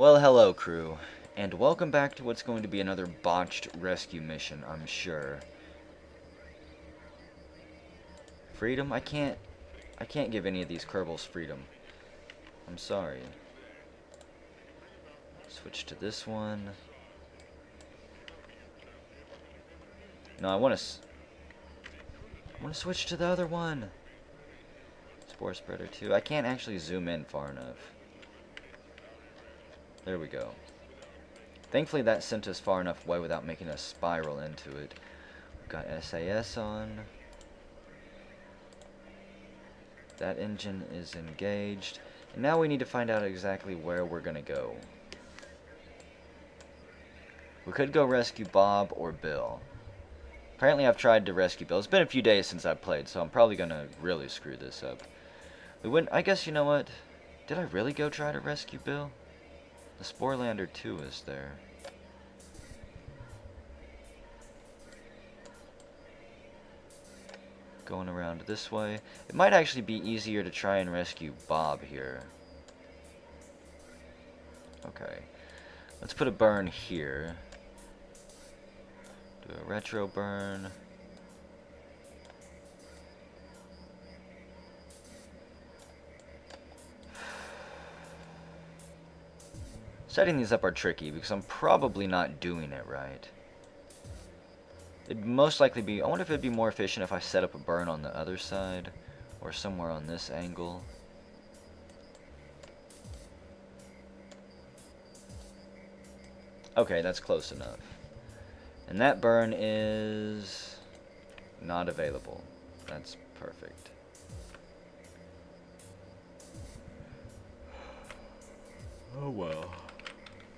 Well, hello, crew, and welcome back to what's going to be another botched rescue mission, I'm sure. Freedom? I can't give any of these Kerbals freedom. I'm sorry. Switch to this one. No, I want to switch to the other one. Spore spreader 2. I can't actually zoom in far enough. There we go. Thankfully that sent us far enough away without making us spiral into it. We've got SAS on. That engine is engaged. And now we need to find out exactly where we're going to go. We could go rescue Bob or Bill. Apparently I've tried to rescue Bill. It's been a few days since I played, so I'm probably going to really screw this up. We wouldn't, I guess, you know what? Did I really go try to rescue Bill? The Sporelander 2 is there. Going around this way. It might actually be easier to try and rescue Bob here. Okay. Let's put a burn here. Do a retro burn. Setting these up are tricky because I'm probably not doing it right. It'd most likely be... I wonder if it'd be more efficient if I set up a burn on the other side or somewhere on this angle. Okay, that's close enough. And that burn is not available. That's perfect. Oh well.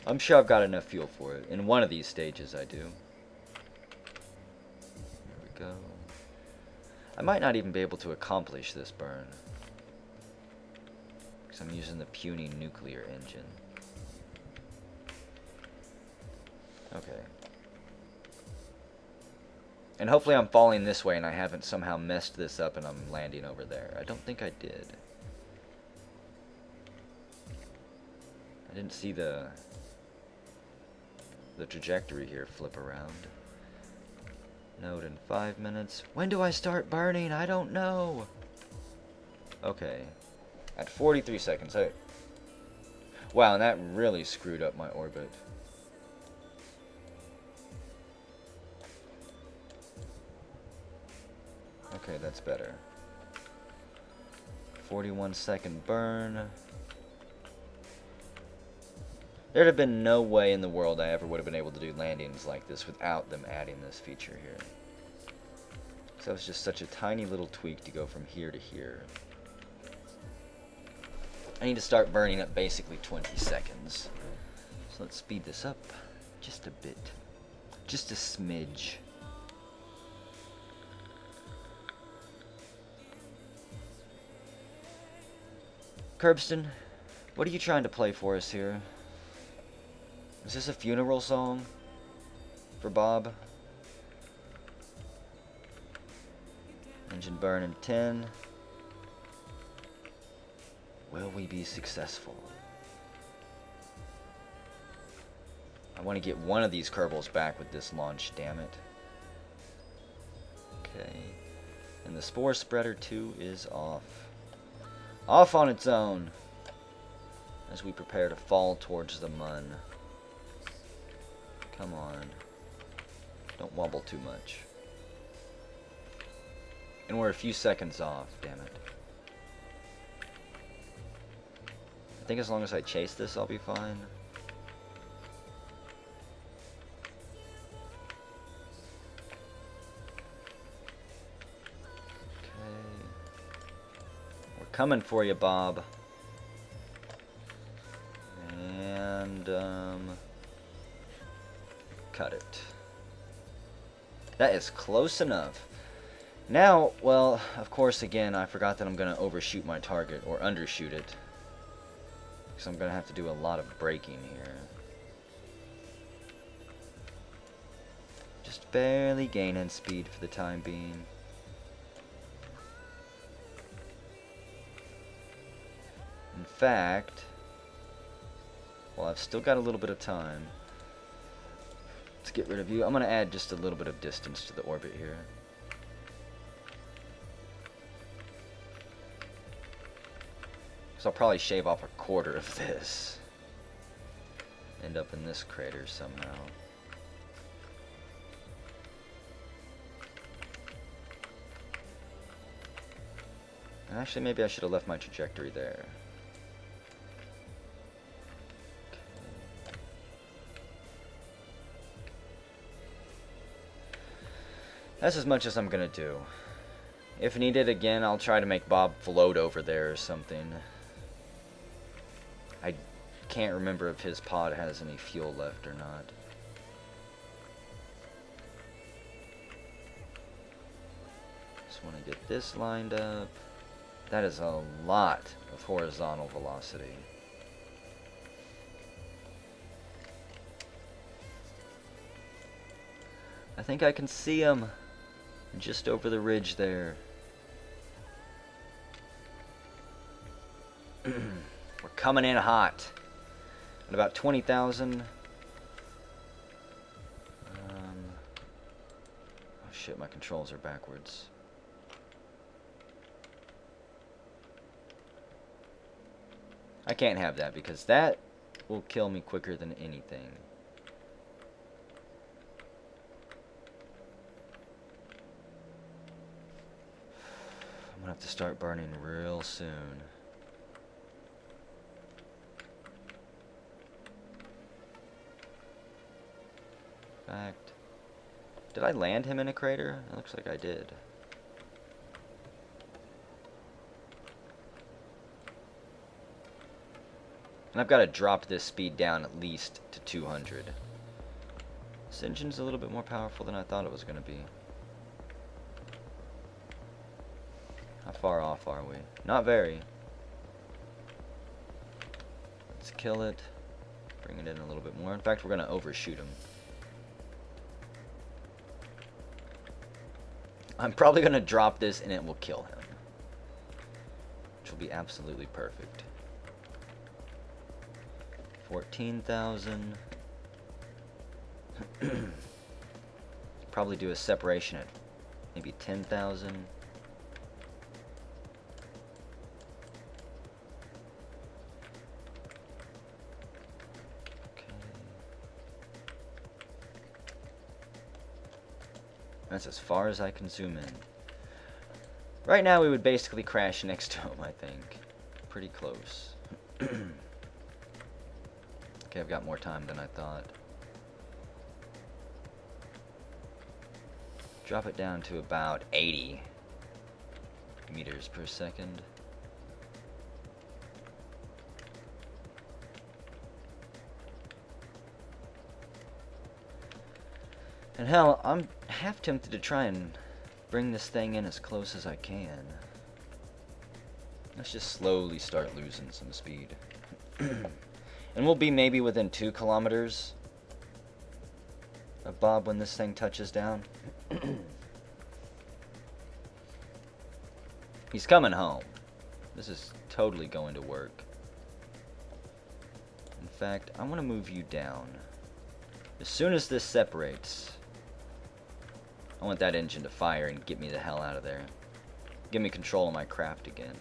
I'm sure I've got enough fuel for it. In one of these stages I do. There we go. I might not even be able to accomplish this burn, because I'm using the puny nuclear engine. Okay. And hopefully I'm falling this way and I haven't somehow messed this up and I'm landing over there. I don't think I did. I didn't see the trajectory here flip around. Node in 5 minutes. When do I start burning? I don't know. Okay. At 43 seconds. Wow, and that really screwed up my orbit. Okay, that's better. 41-second burn. There'd have been no way in the world I ever would have been able to do landings like this without them adding this feature here. So it was just such a tiny little tweak to go from here to here. I need to start burning at basically 20 seconds. So let's speed this up just a bit. Just a smidge. Curbston, what are you trying to play for us here? Is this a funeral song for Bob? Engine burn in 10. Will we be successful? I want to get one of these Kerbals back with this launch, damn it. Okay. And the Spore Spreader 2 is off. Off on its own. As we prepare to fall towards the mun. Come on. Don't wobble too much. And we're a few seconds off, damn it. I think as long as I chase this, I'll be fine. Okay. We're coming for you, Bob. And, cut it. That is close enough. Now, well, of course, again, I forgot that I'm going to overshoot my target, or undershoot it. Because I'm going to have to do a lot of braking here. Just barely gaining speed for the time being. In fact, Well, I've still got a little bit of time. Let's get rid of you. I'm going to add just a little bit of distance to the orbit here. So I'll probably shave off a quarter of this. End up in this crater somehow. And actually, maybe I should have left my trajectory there. That's as much as I'm gonna do. If needed again, I'll try to make Bob float over there or something. I can't remember if his pod has any fuel left or not. Just want to get this lined up. That is a lot of horizontal velocity. I think I can see him just over the ridge there. We're coming in hot. At about 20,000. Oh shit, my controls are backwards. I can't have that because that will kill me quicker than anything. I'm gonna have to start burning real soon. In fact, did I land him in a crater? It looks like I did. And I've got to drop this speed down at least to 200. This engine's a little bit more powerful than I thought it was going to be. How far off are we? Not very. Let's kill it. Bring it in a little bit more. In fact, we're going to overshoot him. I'm probably going to drop this and it will kill him. Which will be absolutely perfect. 14,000. Probably do a separation at maybe 10,000. Okay. That's as far as I can zoom in. Right now we would basically crash next to him, I think. Pretty close. Okay, I've got more time than I thought. Drop it down to about 80 meters per second. And hell, I'm half tempted to try and bring this thing in as close as I can. Let's just slowly start losing some speed. And we'll be maybe within 2 kilometers of Bob when this thing touches down. He's coming home. This is totally going to work. In fact, I want to move you down. As soon as this separates, I want that engine to fire and get me the hell out of there. Give me control of my craft again.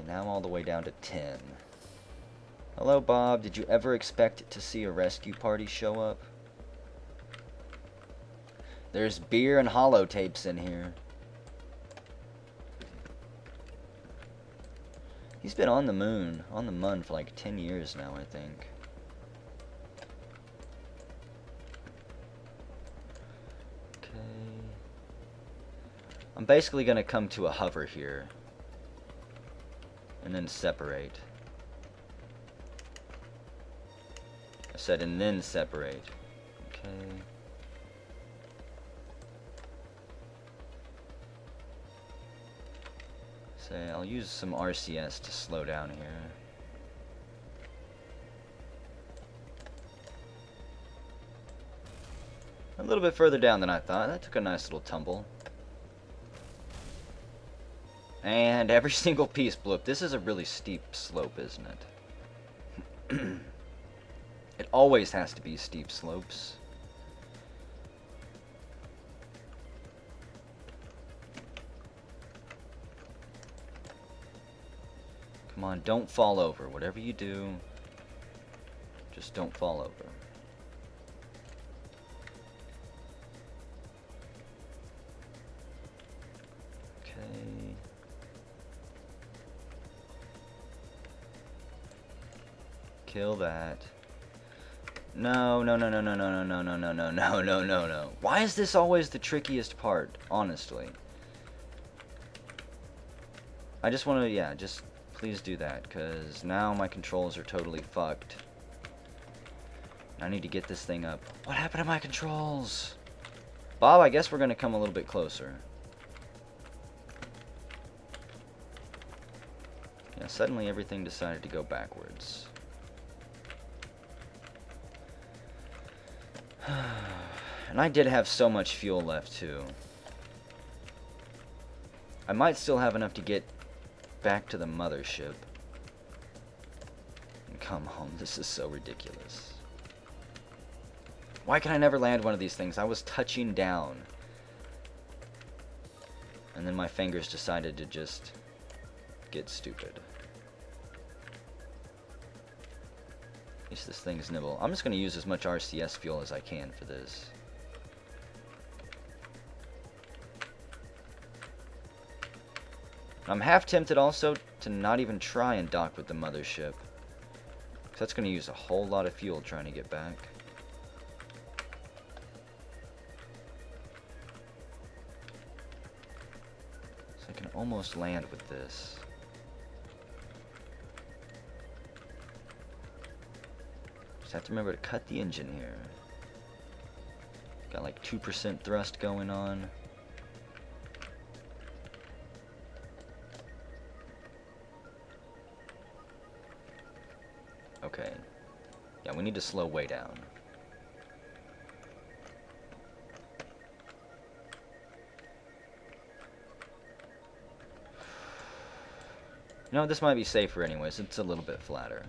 Now I'm all the way down to 10. Hello, Bob. Did you ever expect to see a rescue party show up? There's beer and holotapes in here. He's been on the moon, on the mun for like 10 years now, I think. Okay. I'm basically going to come to a hover here. And then separate. I said, and then separate. Okay. Say, I'll use some RCS to slow down here. A little bit further down than I thought. That took a nice little tumble. And every single piece blew up. This is a really steep slope, isn't it? It always has to be steep slopes. Come on, don't fall over. Whatever you do, just don't fall over. Okay. Kill that. No, no, no, no, no, no, no, no, no, no, no, no, no, no. Why is this always the trickiest part, honestly? I just want to, yeah, just please do that, because now my controls are totally fucked. I need to get this thing up. What happened to my controls? Bob, I guess we're going to come a little bit closer. Yeah, suddenly everything decided to go backwards. And I did have so much fuel left, too. I might still have enough to get back to the mothership and come home. This is so ridiculous. Why can I never land one of these things? I was touching down. And then my fingers decided to just get stupid. At least this thing's nibble. I'm just going to use as much RCS fuel as I can for this. I'm half tempted also to not even try and dock with the mothership. Because that's going to use a whole lot of fuel trying to get back. So I can almost land with this. Just have to remember to cut the engine here. Got like 2% thrust going on. Okay. Yeah, we need to slow way down. You know, this might be safer anyways. It's a little bit flatter.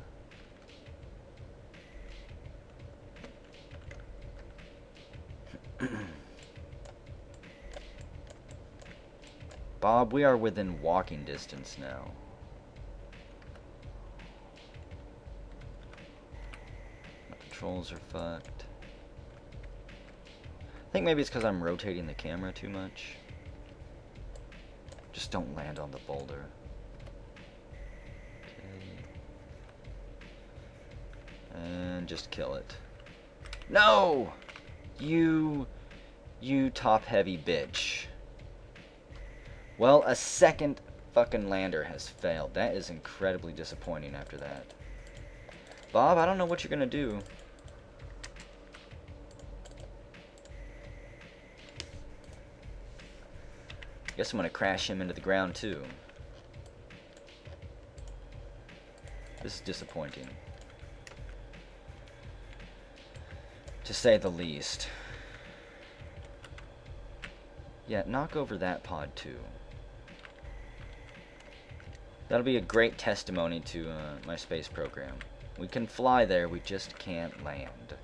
Bob, we are within walking distance now. My controls are fucked. I think maybe it's because I'm rotating the camera too much. Just don't land on the boulder. Okay. And just kill it. No! You top-heavy bitch. Well, a second fucking lander has failed. That is incredibly disappointing after that. Bob, I don't know what you're gonna do. Guess I'm gonna crash him into the ground too. This is disappointing, to say the least. Yeah, knock over that pod too. That'll be a great testimony to my space program. We can fly there, we just can't land.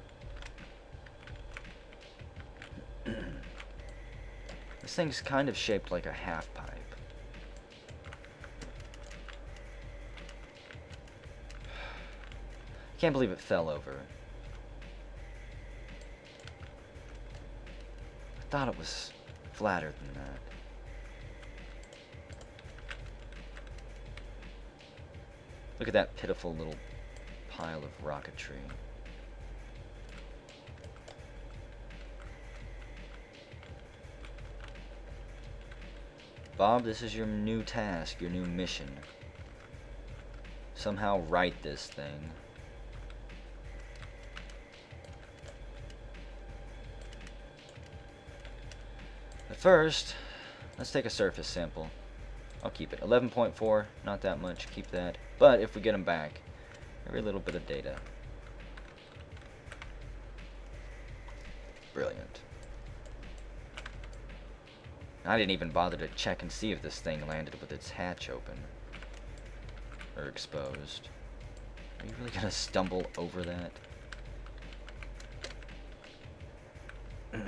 This thing's kind of shaped like a half pipe. I can't believe it fell over. I thought it was flatter than that. Look at that pitiful little pile of rocketry. Bob, this is your new task, your new mission. Somehow right this thing. But first, let's take a surface sample. I'll keep it. 11.4, not that much, keep that. But if we get them back, every little bit of data. Brilliant. I didn't even bother to check and see if this thing landed with its hatch open. Or exposed. Are you really gonna stumble over that? Bam.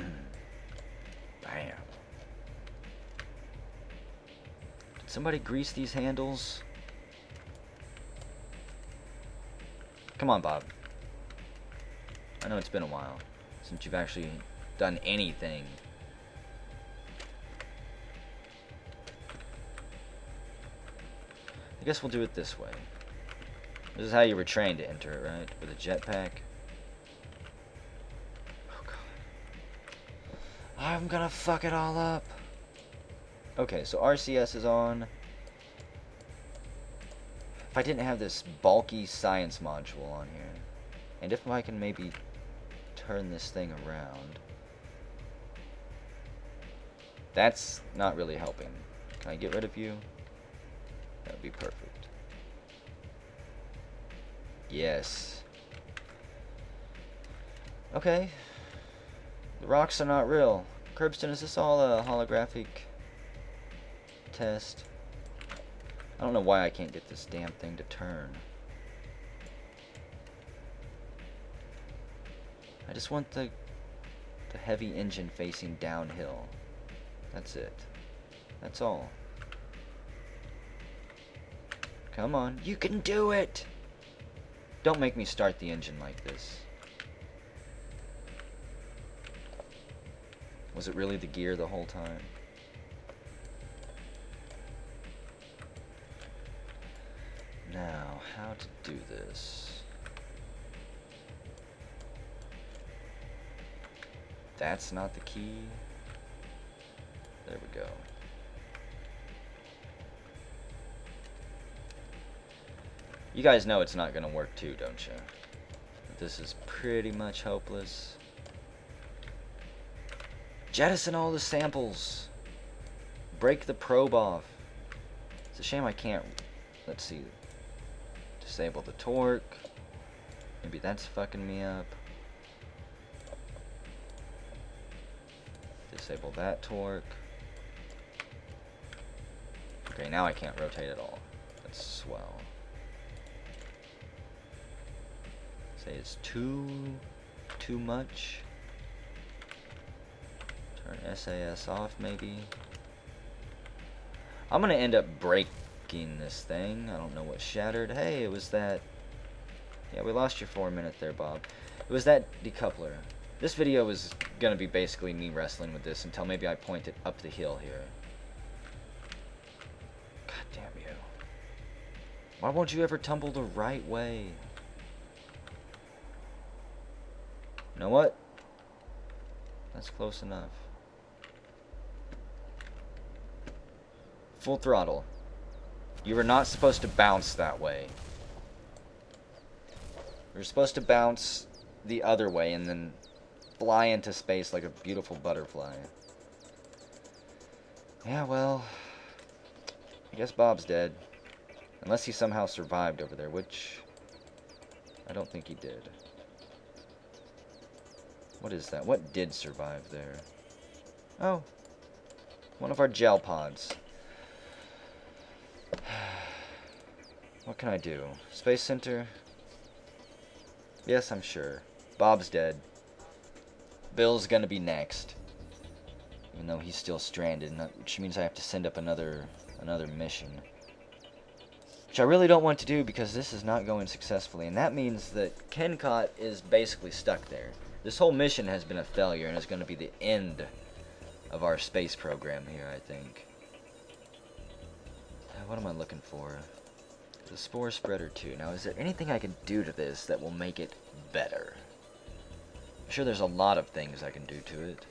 Did somebody grease these handles? Come on, Bob. I know it's been a while since you've actually done anything. I guess we'll do it this way. This is how you were trained to enter it, right? With a jetpack. Oh god. I'm gonna fuck it all up. Okay, so RCS is on. If I didn't have this bulky science module on here, and if I can maybe turn this thing around. That's not really helping. Can I get rid of you? That would be perfect. Yes. Okay. The rocks are not real. Curbston, is this all a holographic test? I don't know why I can't get this damn thing to turn. I just want the heavy engine facing downhill. That's it. That's all. Come on, you can do it! Don't make me start the engine like this. Was it really the gear the whole time? Now, how to do this? That's not the key. There we go. You guys know it's not gonna work too, don't you? This is pretty much hopeless. Jettison all the samples. Break the probe off. It's a shame I can't, let's see, disable the torque. Maybe that's fucking me up. Disable that torque. Okay, now I can't rotate at all. That's swell. Say it's too much. Turn SAS off, maybe. I'm gonna end up breaking this thing. I don't know what shattered. Hey, it was that. Yeah, we lost your 4 minute there, Bob. It was that decoupler. This video is gonna be basically me wrestling with this until maybe I point it up the hill here. God damn you. Why won't you ever tumble the right way? You know what? That's close enough. Full throttle. You were not supposed to bounce that way. You're supposed to bounce the other way and then fly into space like a beautiful butterfly. Yeah, well, I guess Bob's dead. Unless he somehow survived over there, which I don't think he did. What is that? What did survive there? Oh, one of our gel pods. What can I do? Space Center? Yes, I'm sure. Bob's dead. Bill's gonna be next. Even though he's still stranded, which means I have to send up another mission. Which I really don't want to do because this is not going successfully. And that means that Kencott is basically stuck there. This whole mission has been a failure and is going to be the end of our space program here, I think. What am I looking for? The Spore Spreader 2. Now, is there anything I can do to this that will make it better? I'm sure there's a lot of things I can do to it.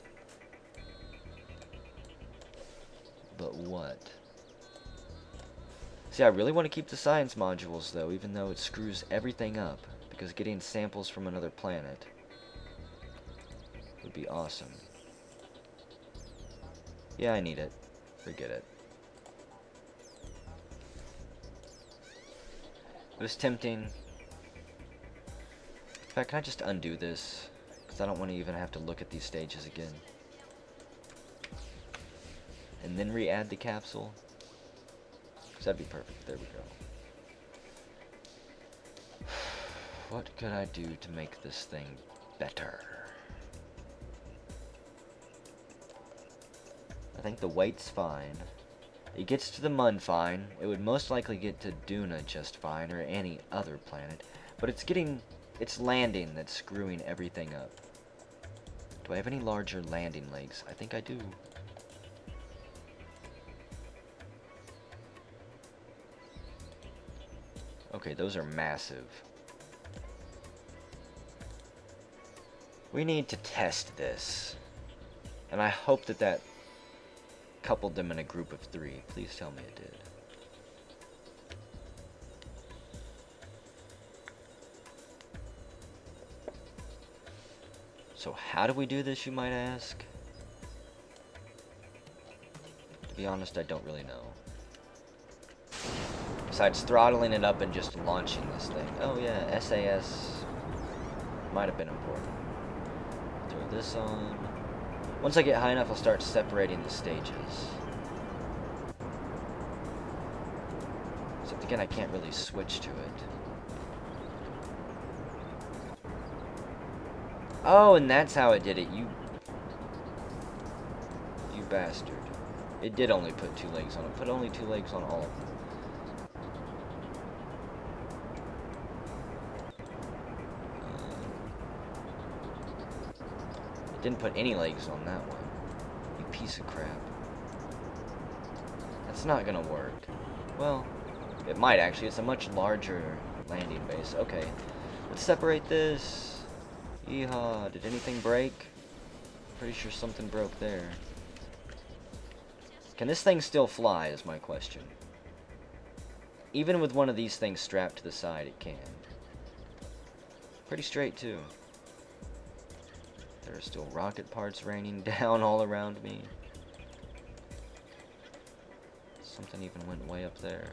But what? See, I really want to keep the science modules, though, even though it screws everything up, because getting samples from another planet would be awesome. Yeah, I need it. Forget it. It was tempting. In fact, can I just undo this? Because I don't want to even have to look at these stages again. and then re-add the capsule? Because that'd be perfect. There we go. What could I do to make this thing better? I think the weight's fine. It gets to the Mun fine. It would most likely get to Duna just fine, or any other planet. But it's landing that's screwing everything up. Do I have any larger landing legs? I think I do. Okay, those are massive. We need to test this. And I hope that that coupled them in a group of 3. Please tell me it did. So how do we do this, you might ask? To be honest, I don't really know. Besides throttling it up and just launching this thing. Oh yeah, SAS might have been important. Throw this on. Once I get high enough, I'll start separating the stages. Except again, I can't really switch to it. Oh, and that's how it did it, you bastard. It did only put 2 legs on it. Put only 2 legs on all of them. It didn't put any legs on that one. You piece of crap. That's not gonna work. Well, it might actually. It's a much larger landing base. Okay, let's separate this. Yeehaw, did anything break? Pretty sure something broke there. Can this thing still fly is my question. Even with one of these things strapped to the side, it can. Pretty straight too. There are still rocket parts raining down all around me. Something even went way up there.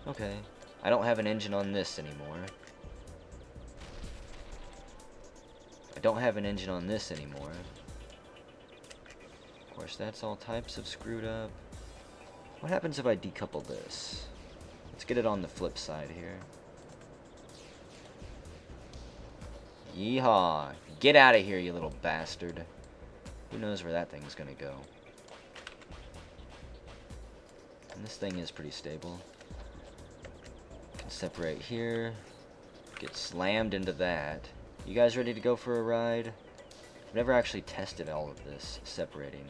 Okay, I don't have an engine on this anymore. I don't have an engine on this anymore. Of course, that's all types of screwed up. What happens if I decouple this? Let's get it on the flip side here. Yeehaw! Get out of here, you little bastard. Who knows where that thing's gonna go. And this thing is pretty stable. Can separate here. Get slammed into that. You guys ready to go for a ride? I've never actually tested all of this separating.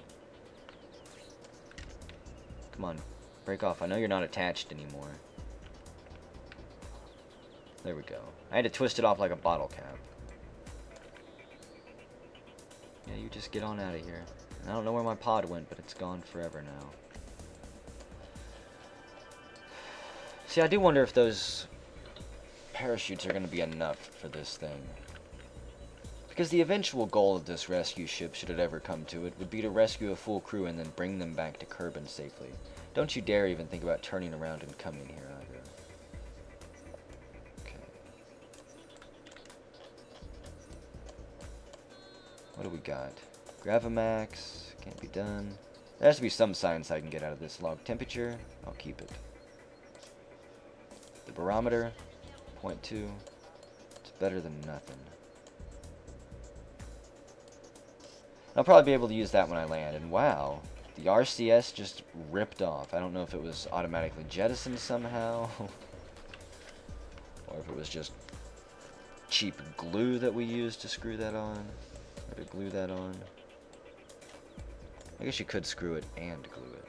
Come on, break off. I know you're not attached anymore. There we go. I had to twist it off like a bottle cap. Yeah, you just get on out of here. I don't know where my pod went, but it's gone forever now. See, I do wonder if those parachutes are going to be enough for this thing. Because the eventual goal of this rescue ship, should it ever come to it, would be to rescue a full crew and then bring them back to Kerbin safely. Don't you dare even think about turning around and coming here either. Okay. What do we got? Gravimax, can't be done. There has to be some science I can get out of this. Log temperature, I'll keep it. The barometer, 0.2. It's better than nothing. I'll probably be able to use that when I land. And wow, the RCS just ripped off. I don't know if it was automatically jettisoned somehow, or if it was just cheap glue that we used to screw that on, or to glue that on. I guess you could screw it and glue it.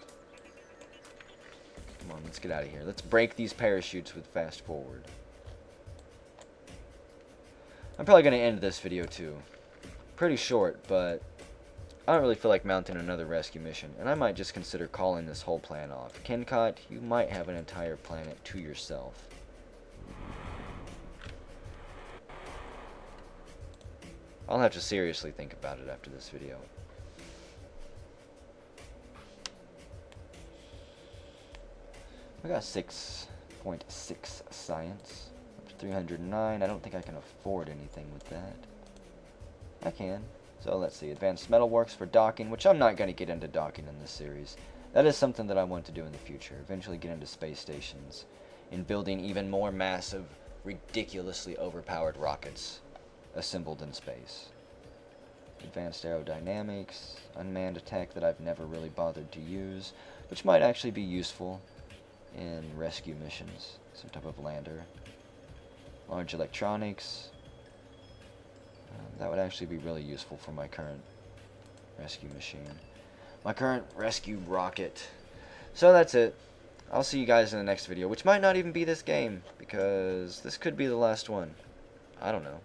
Come on, let's get out of here. Let's break these parachutes with fast forward. I'm probably going to end this video too. Pretty short, but I don't really feel like mounting another rescue mission, and I might just consider calling this whole plan off. Kencott, you might have an entire planet to yourself. I'll have to seriously think about it after this video. I got 6.6 science. Up to 309. I don't think I can afford anything with that. I can. So let's see. Advanced metalworks for docking, which I'm not going to get into docking in this series. That is something that I want to do in the future. Eventually get into space stations and building even more massive, ridiculously overpowered rockets assembled in space. Advanced aerodynamics, unmanned attack that I've never really bothered to use, which might actually be useful in rescue missions. Some type of lander. Large electronics. That would actually be really useful for my current rescue machine. My current rescue rocket. So that's it. I'll see you guys in the next video, which might not even be this game, because this could be the last one. I don't know.